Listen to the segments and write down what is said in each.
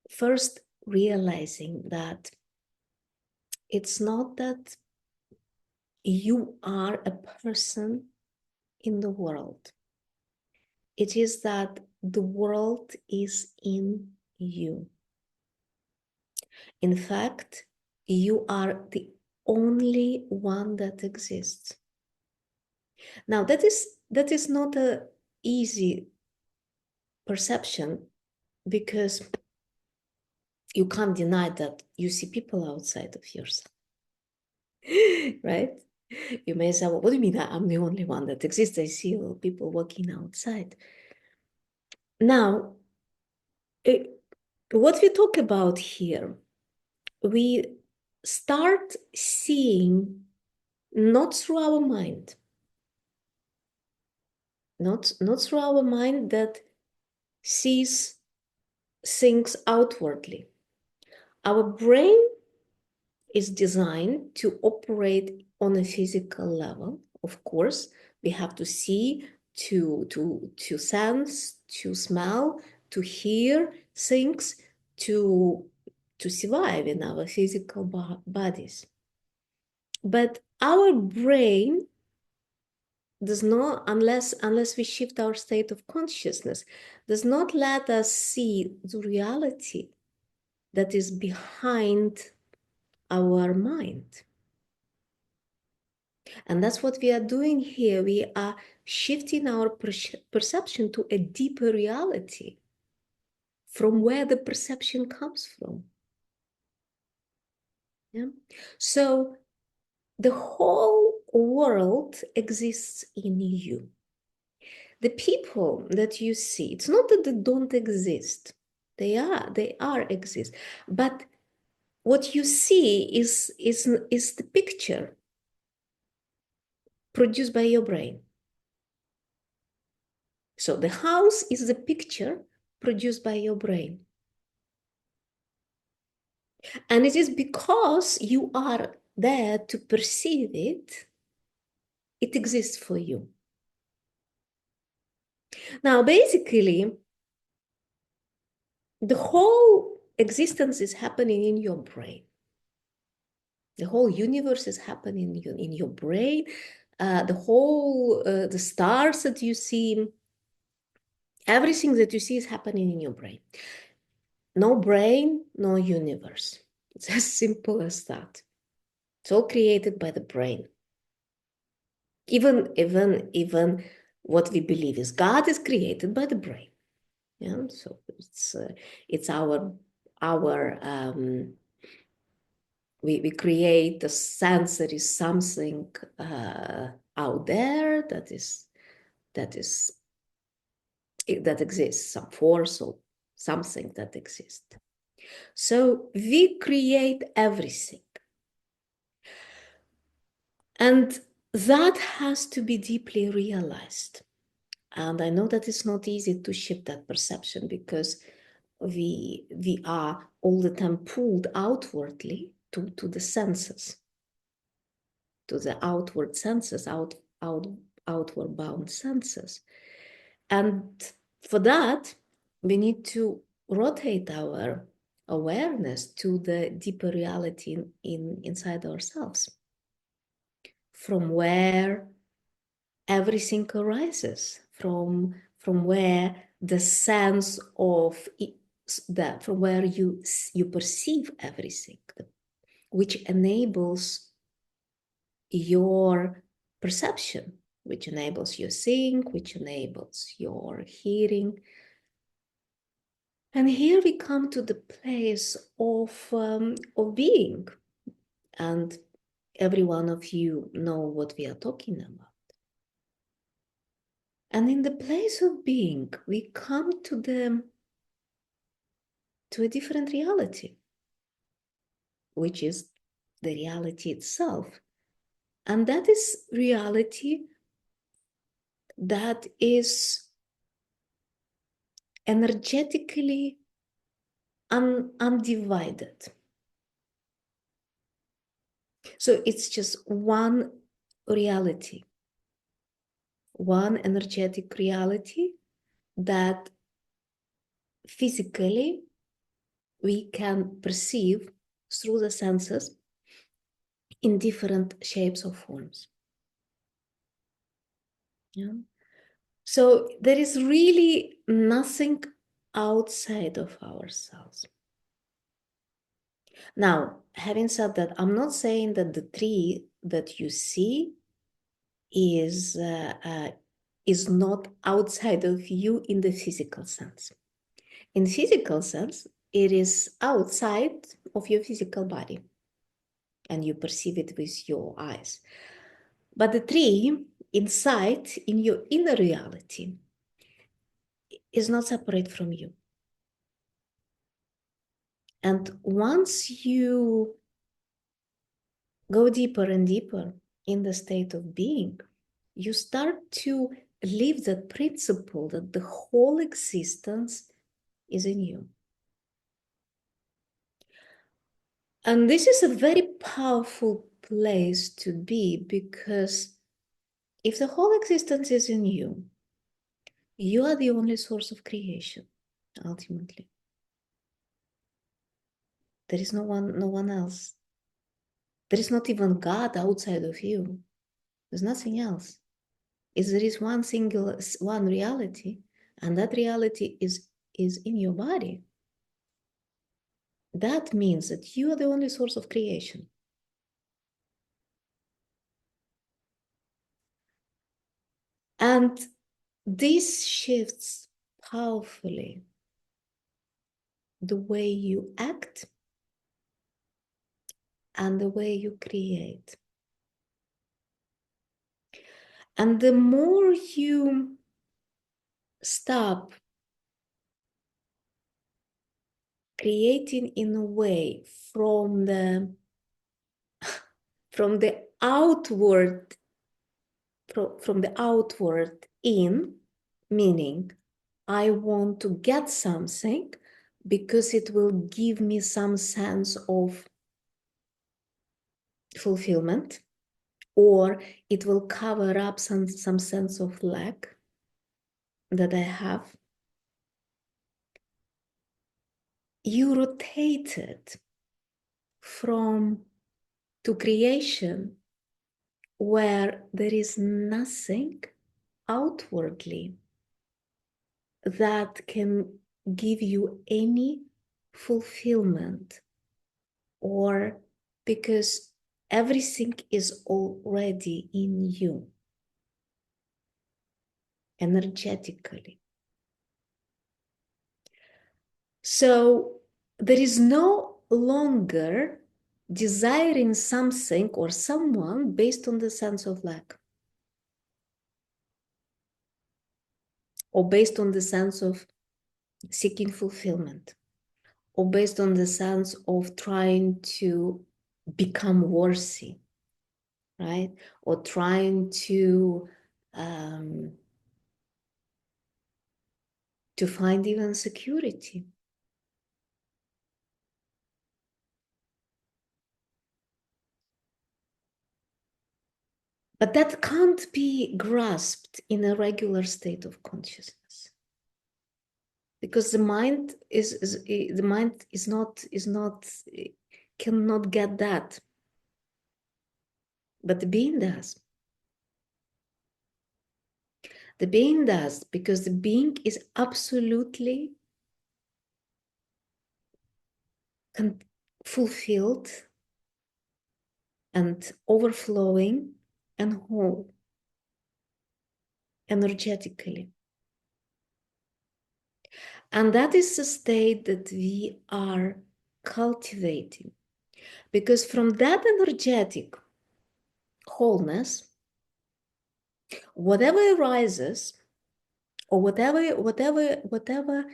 first realizing that it's not that you are a person in the world. It is that the world is in you. In fact, you are the only one that exists. Now, that is not an easy perception, because you can't deny that you see people outside of yourself, right? You may say, well, what do you mean I'm the only one that exists? I see all people walking outside. Now, what we talk about here, we start seeing not through our mind, not through our mind that sees things outwardly. Our brain is designed to operate on a physical level. Of course, we have to see, to sense, to smell, to hear things, to survive in our physical bodies. But our brain does not, unless we shift our state of consciousness, does not let us see the reality that is behind our mind. And that's what we are doing here. We are shifting our perception to a deeper reality, from where the perception comes from. Yeah? So the whole world exists in you. The people that you see, it's not that they don't exist. They are exist. But what you see is the picture produced by your brain. So the house is the picture produced by your brain. And it is because you are there to perceive it, it exists for you. Now, basically, the whole existence is happening in your brain. The whole universe is happening in your brain. The stars that you see, everything that you see is happening in your brain. No brain, no universe. It's as simple as that. It's all created by the brain. Even what we believe is God is created by the brain. Yeah, so it's our we create the sense that is something out there that exists, some force or something that exists. So we create everything. And that has to be deeply realized. And I know that it's not easy to shift that perception, because we are all the time pulled outwardly to the senses, to the outward senses, outward bound senses. And for that, we need to rotate our awareness to the deeper reality inside ourselves, from where everything arises, from where the sense of that, from where you perceive everything, which enables your perception, which enables your seeing, which enables your hearing. And here we come to the place of being, and every one of you know what we are talking about. And in the place of being, we come to a different reality, which is the reality itself. And that is reality that is energetically undivided. So it's just one reality, one energetic reality that physically we can perceive through the senses in different shapes or forms. Yeah. So there is really nothing outside of ourselves. Now, having said that, I'm not saying that the tree that you see is not outside of you in the physical sense. In physical sense, it is outside of your physical body, and you perceive it with your eyes. But the tree inside, in your inner reality, is not separate from you. And once you go deeper and deeper in the state of being, you start to live that principle that the whole existence is in you. And this is a very powerful place to be, because if the whole existence is in you, you are the only source of creation, ultimately. There is no one else. There is not even God outside of you. There's nothing else. There is one reality, and that reality is in your body. That means that you are the only source of creation. And this shifts powerfully the way you act and the way you create. And the more you stop creating in a way from the outward, from the outward in, meaning I want to get something because it will give me some sense of fulfillment, or it will cover up some sense of lack that I have. You rotated from to creation where there is nothing outwardly that can give you any fulfillment, or because everything is already in you energetically. So there is no longer desiring something or someone based on the sense of lack, or based on the sense of seeking fulfillment, or based on the sense of trying to become worthy, right? Or trying to find even security. But that can't be grasped in a regular state of consciousness, because the mind cannot get that, but the being does. The being does, because the being is absolutely fulfilled and overflowing and whole energetically. And that is the state that we are cultivating, because from that energetic wholeness, whatever arises, or whatever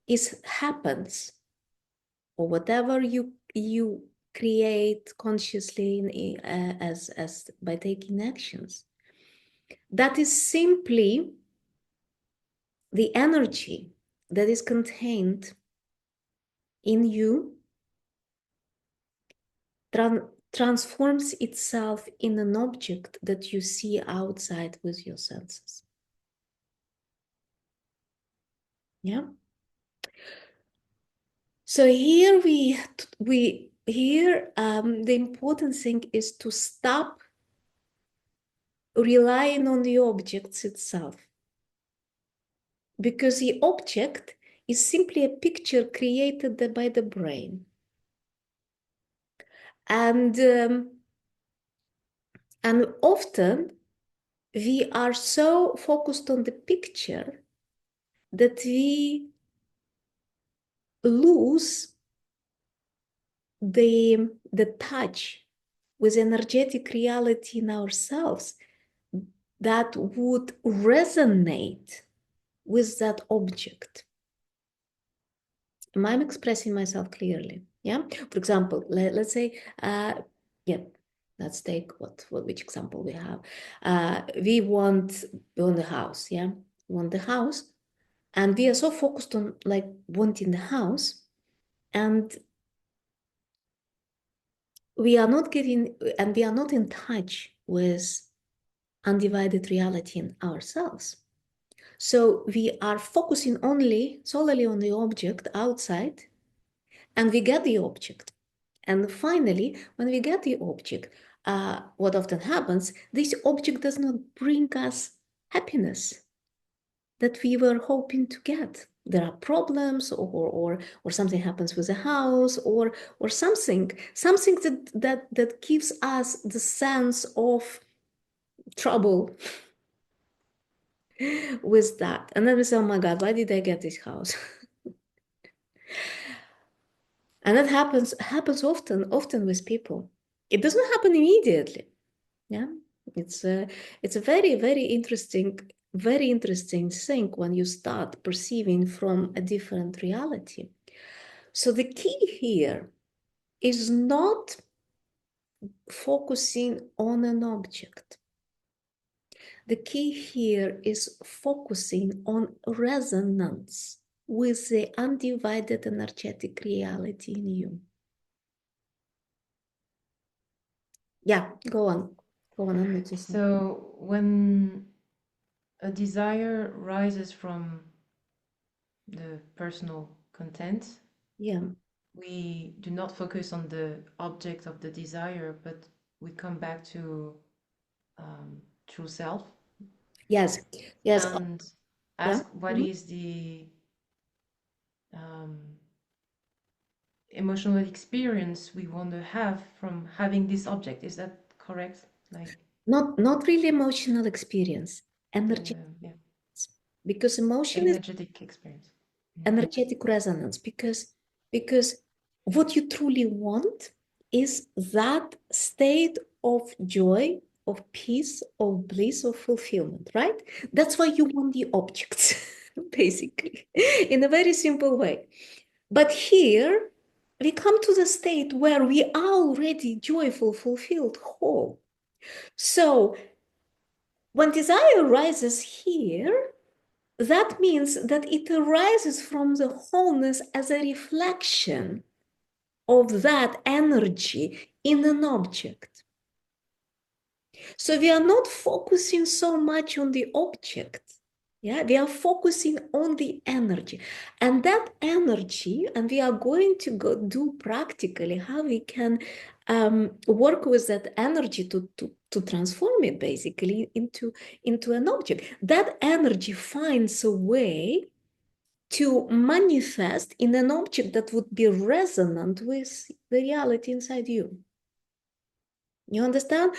is happens, or whatever you create consciously as by taking actions, that is simply the energy that is contained in you, transforms itself in an object that you see outside with your senses. Yeah. So here the important thing is to stop relying on the objects itself, because the object is simply a picture created by the brain. And often we are so focused on the picture that we lose the touch with energetic reality in ourselves that would resonate with that object. Am I expressing myself clearly? Yeah. For example, let's say, yeah, let's take which example we have. We want a house. Yeah, we want the house, and we are so focused on like wanting the house, and we are not in touch with undivided reality in ourselves. So we are focusing solely on the object outside, and we get the object. And finally, when we get the object, what often happens, this object does not bring us happiness that we were hoping to get. There are problems, or something happens with the house, or something that gives us the sense of trouble with that. And then we say, oh my God, why did I get this house? And that happens often with people. It doesn't happen immediately. Yeah, it's a very, very interesting thing when you start perceiving from a different reality. So the key here is not focusing on an object. The key here is focusing on resonance with the undivided energetic reality in you. Yeah, go on. Go on, I'm noticing. So when a desire rises from the personal content, Yeah. we do not focus on the object of the desire, but we come back to true self Yes. Yes. and Yeah. ask what Mhm. is the um, emotional experience we want to have from having this object. Is that correct? Like Not really emotional experience, energy, yeah, because emotion is energetic experience. energetic resonance, because what you truly want is that state of joy, of peace, of bliss, of fulfillment, right? That's why you want the objects, basically, in a very simple way. But here we come to the state where we are already joyful, fulfilled, whole. So when desire arises here, that means that it arises from the wholeness as a reflection of that energy in an object. So we are not focusing so much on the object. Yeah, we are focusing on the energy. And that energy, and we are going to do practically how we can work with that energy to transform it basically into an object. That energy finds a way to manifest in an object that would be resonant with the reality inside you. You understand?